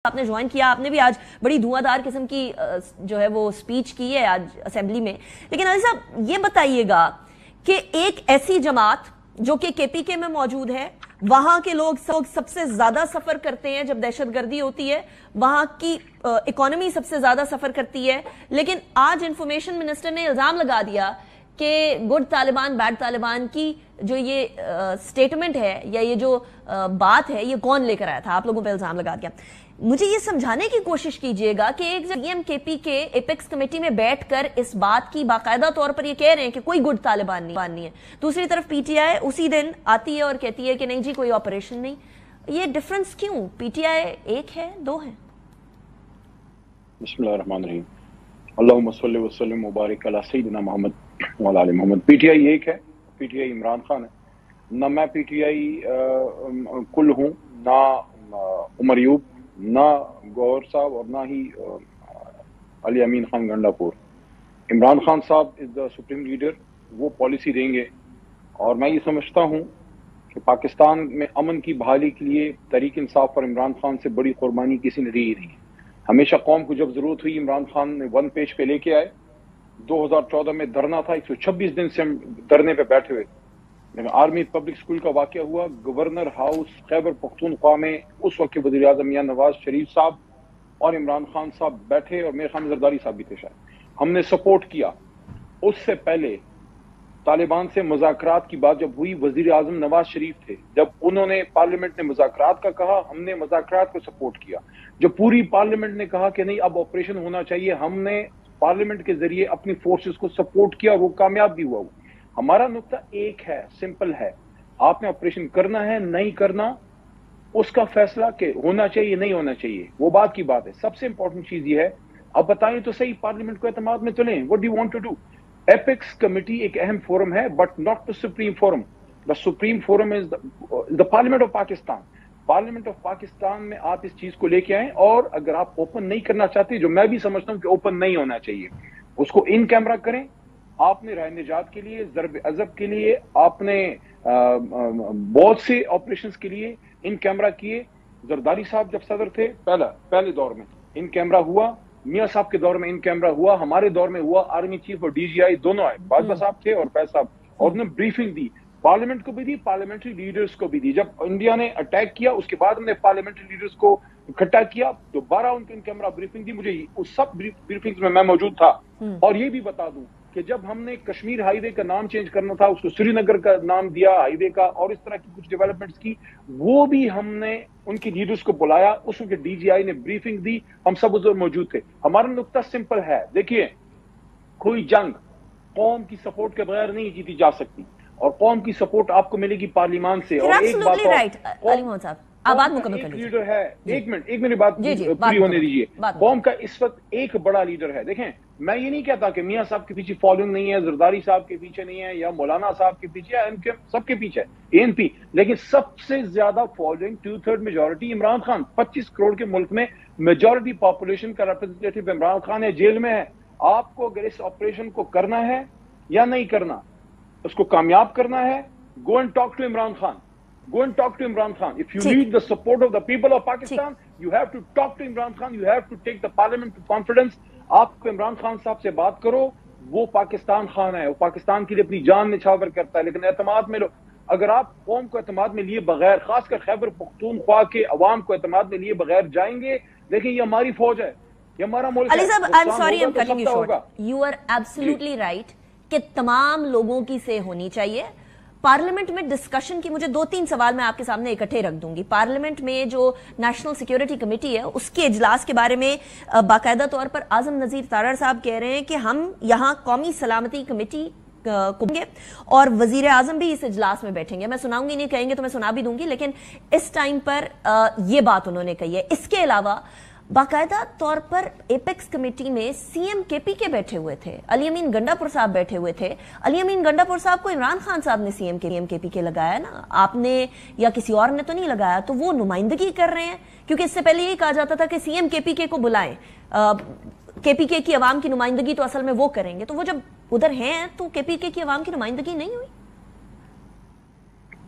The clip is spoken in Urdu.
آپ نے جوائن کیا، آپ نے بھی آج بڑی دھواں قسم کی جو ہے وہ سپیچ کی ہے آج اسمبلی میں. لیکن علی صاحب یہ بتائیے گا کہ ایک ایسی جماعت جو کہ کے پی کے میں موجود ہے، وہاں کے لوگ سب سے زیادہ سفر کرتے ہیں جب دہشت گردی ہوتی ہے، وہاں کی اکانومی سب سے زیادہ سفر کرتی ہے، لیکن آج انفارمیشن منسٹر نے الزام لگا دیا کہ گڈ طالبان بیڈ طالبان کی جو یہ سٹیٹمنٹ ہے یا یہ جو بات ہے یہ کون لے کر آیا تھا، آپ لوگوں پہ الزام لگا دیا. مجھے یہ سمجھانے کی کوشش کیجئے گا کہ ایک سی ایم کے پی کے ایپیکس کمیٹی میں بیٹھ کر اس بات کی باقاعدہ طور پر یہ کہہ رہے ہیں کہ کوئی گڈ طالبان نہیں ہے، دوسری طرف پی ٹی آئی اسی دن آتی ہے اور کہتی ہے کہ نہیں جی کوئی آپریشن نہیں. یہ ڈیفرنس کیوں؟ پی ٹی آئی ایک ہے دو ہے؟ بسم اللہ الرحمن الرحیم. اللہم صلی وسلم مبارک علی سیدنا محمد وعلی آل محمد. پی ٹی آئی ایک ہے، P T I Imran Khan ہے. نہ میں پی ٹی آئی کل ہوں، نہ عمر ایوب، نہ گوہر صاحب اور نہ ہی علی امین خان گنڈا پور. عمران خان صاحب از دا سپریم لیڈر، وہ پالیسی دیں گے. اور میں یہ سمجھتا ہوں کہ پاکستان میں امن کی بحالی کے لیے تحریک انصاف اور عمران خان سے بڑی قربانی کسی نے دی ہی نہیں ہے. ہمیشہ قوم کو جب ضرورت ہوئی عمران خان نے ون پیج پہ لے کے آئے. 2014 میں دھرنا تھا، 126 دن سے ہم دھرنے پہ بیٹھے ہوئے. آرمی پبلک اسکول کا واقعہ ہوا گورنر ہاؤس خیبر پختونخوا میں، اس وقت کے وزیر اعظم میاں نواز شریف صاحب اور عمران خان صاحب بیٹھے، اور میرے خان زرداری صاحب بھی تھے شاید. ہم نے سپورٹ کیا. اس سے پہلے طالبان سے مذاکرات کی بات جب ہوئی، وزیر اعظم نواز شریف تھے، جب انہوں نے پارلیمنٹ نے مذاکرات کا کہا، ہم نے مذاکرات کو سپورٹ کیا. جب پوری پارلیمنٹ نے کہا کہ نہیں اب آپریشن ہونا چاہیے، ہم نے پارلیمنٹ کے ذریعے اپنی فورسز کو سپورٹ کیا اور وہ کامیاب بھی ہوا. ہمارا نقطہ ایک ہے، سمپل ہے. آپ نے آپریشن کرنا ہے نہیں کرنا، اس کا فیصلہ کہ ہونا چاہیے نہیں ہونا چاہیے، وہ بات کی بات ہے. سب سے امپورٹنٹ چیز یہ ہے، اب بتائیں تو صحیح، پارلیمنٹ کو اعتماد میں چلیں. what do you want to do? Apex committee ایک اہم فورم ہے، but not the supreme forum. The supreme forum is the parliament of Pakistan. Parliament of Pakistan میں آپ اس چیز کو لے کے آئیں، اور اگر آپ اوپن نہیں کرنا چاہتے، جو میں بھی سمجھتا ہوں کہ اوپن نہیں ہونا چاہیے، اس کو ان کیمرہ کریں. آپ نے رائے نجات کے لیے، ضرب عضب کے لیے، آپ نے بہت سے آپریشنز کے لیے ان کیمرہ کیے. زرداری صاحب جب صدر تھے پہلے دور میں ان کیمرہ ہوا، میاں صاحب کے دور میں ان کیمرہ ہوا، ہمارے دور میں ہوا. آرمی چیف اور ڈی جی آئی دونوں آئے، باجوہ صاحب تھے اور فیض صاحب، اور انہوں نے بریفنگ دی، پارلیمنٹ کو بھی دی، پارلیمنٹری لیڈرز کو بھی دی. جب انڈیا نے اٹیک کیا اس کے بعد ہم نے پارلیمنٹری لیڈرز کو اکٹھا کیا، دوبارہ ان کو ان کیمرہ بریفنگ دی. مجھے اس سب بریفنگز میں موجود تھا. اور یہ بھی بتا دوں کہ جب ہم نے کشمیر ہائی وے کا نام چینج کرنا تھا، اس کو سری نگر کا نام دیا ہائی وے کا، اور اس طرح کی کچھ ڈیولپمنٹس کی، وہ بھی ہم نے ان کی لیڈرز کو بلایا، اس وقت ڈی جی آئی نے بریفنگ دی، ہم سب اس وقت موجود تھے. ہمارا نقطہ سمپل ہے، دیکھیے کوئی جنگ قوم کی سپورٹ کے بغیر نہیں جیتی جا سکتی، اور قوم کی سپورٹ آپ کو ملے گی پارلیمان سے. اور ایک بات لیڈر ہے، ایک منٹ بات پوری ہونے دیجیے. قوم کا اس وقت ایک بڑا لیڈر ہے. دیکھیں میں یہ نہیں کہتا کہ میاں صاحب کے پیچھے فالوئنگ نہیں ہے، زرداری صاحب کے پیچھے نہیں ہے، یا مولانا صاحب کے پیچھے، سب کے پیچھے اے این پی، لیکن سب سے زیادہ فالوئنگ 2/3 میجورٹی عمران خان. 25 کروڑ کے ملک میں میجورٹی پاپولیشن کا ریپرزنٹیٹو عمران خان ہے، جیل میں ہے. آپ کو اگر اس آپریشن کو کرنا ہے یا نہیں کرنا، اس کو کامیاب کرنا ہے، go and talk to Imran Khan. Go and talk to Imran Khan. If you need the support of the people of Pakistan, you have to talk to Imran Khan. You have to take the parliament to confidence. آپ کو عمران خان صاحب سے بات کرو، وہ پاکستان خان ہے، وہ پاکستان کے لیے اپنی جان نچھاور کرتا ہے. لیکن اعتماد میں لو، اگر آپ قوم کو اعتماد میں لیے بغیر، خاص کر خیبر پختونخوا کے عوام کو اعتماد میں لیے بغیر جائیں گے، دیکھیں یہ ہماری فوج ہے، یہ ہمارا ملک ہے. علی صاحب I'm sorry I'm cutting you short. You are absolutely right کہ تمام لوگوں کی سے ہونی چاہیے. پارلیمنٹ میں ڈسکشن کی مجھے 2-3 سوال میں آپ کے سامنے اکٹھے رکھ دوں گی. پارلیمنٹ میں جو نیشنل سیکیورٹی کمیٹی ہے، اس کے اجلاس کے بارے میں باقاعدہ طور پر اعظم نذیر تارڑ صاحب کہہ رہے ہیں کہ ہم یہاں قومی سلامتی کمیٹی کو گے اور وزیر اعظم بھی اس اجلاس میں بیٹھیں گے. میں سناؤں گی نہیں، کہیں گے تو میں سنا بھی دوں گی، لیکن اس ٹائم پر یہ بات انہوں نے کہی ہے. اس کے علاوہ باقاعدہ طور پر ایپیکس کمیٹی میں سی ایم کے پی کے بیٹھے ہوئے تھے، علی امین گنڈا پور صاحب بیٹھے ہوئے تھے. علی امین گنڈا پور صاحب کو عمران خان صاحب نے سی ایم کے پی کے لگایا نا، آپ نے یا کسی اور نے تو نہیں لگایا. تو وہ نمائندگی کر رہے ہیں، کیونکہ اس سے پہلے یہی کہا جاتا تھا کہ سی ایم کے پی کے کو بلائیں، کے پی کے کی عوام کی نمائندگی تو اصل میں وہ کریں گے. تو وہ جب ادھر ہیں تو کے پی کے کی عوام کی نمائندگی نہیں ہوئی.